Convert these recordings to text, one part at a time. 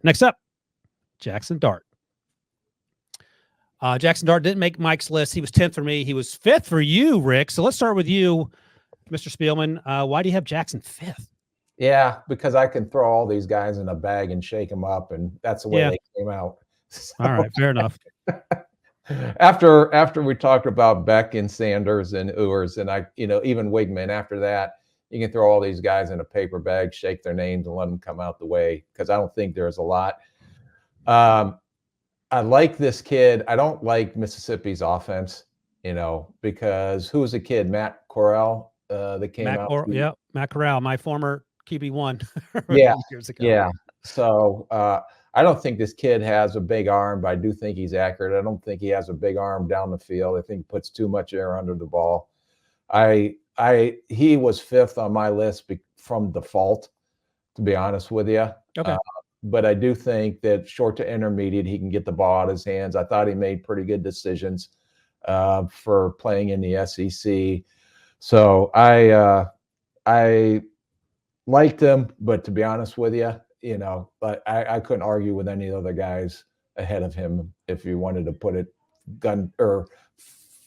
Next up, Jaxson Dart. Jaxson Dart didn't make Mike's list. He was 10th for me. He was 5th for you, Rick. So let's start with you, Mr. Spielman. Why do you have Jaxson 5th? Yeah, because I can throw all these guys in a bag and shake them up, and that's the way they came out. So, all right, fair enough. After we talked about Beck and Sanders and Ewers and even Wigman, after that, you can throw all these guys in a paper bag, shake their names, and let them come out the way, because I don't think there's a lot. I like this kid. I don't like Mississippi's offense, because who was the kid? Matt Corral that came out. Yeah, Matt Corral, my former QB1 years ago. Yeah. So I don't think this kid has a big arm, but I do think he's accurate. I don't think he has a big arm down the field. I think he puts too much air under the ball. He was 5th on my list from default, to be honest with you. Okay. But I do think that short to intermediate, he can get the ball out of his hands. I thought he made pretty good decisions for playing in the SEC. So I liked him, but to be honest with you, but I couldn't argue with any other guys ahead of him if you wanted to put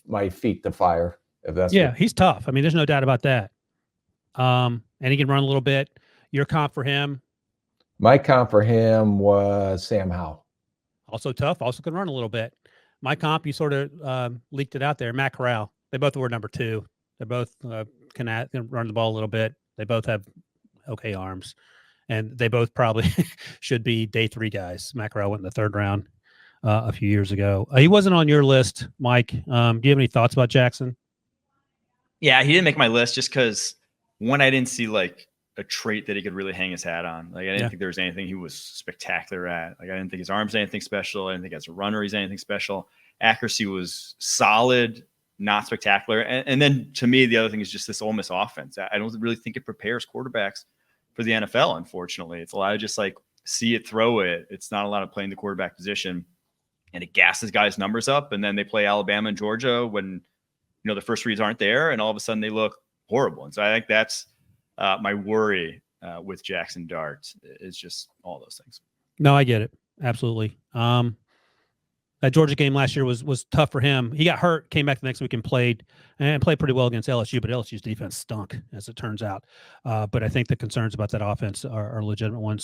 my feet to fire. If that's he's tough. I mean, there's no doubt about that. And he can run a little bit. Your comp for him? My comp for him was Sam Howell. Also tough. Also can run a little bit. My comp, you sort of leaked it out there. Matt Corral. They both were number 2. They both can run the ball a little bit. They both have okay arms, and they both probably should be day 3 guys. Matt Corral went in the 3rd round a few years ago. He wasn't on your list, Mike. Do you have any thoughts about Jaxson? Yeah, he didn't make my list just because, one, I didn't see like a trait that he could really hang his hat on. Like, I didn't think there was anything he was spectacular at. Like, I didn't think his arms anything special. I didn't think as a runner he's anything special. Accuracy was solid, not spectacular. And then to me, the other thing is just this Ole Miss offense. I don't really think it prepares quarterbacks for the NFL, unfortunately. It's a lot of just like see it, throw it. It's not a lot of playing the quarterback position. And it gasses guys' numbers up. And then they play Alabama and Georgia when, the first reads aren't there, and all of a sudden they look horrible. And so I think that's my worry with Jaxson Dart is just all those things. No, I get it. Absolutely. That Georgia game last year was tough for him. He got hurt, came back the next week and played pretty well against LSU, but LSU's defense stunk, as it turns out. But I think the concerns about that offense are legitimate ones.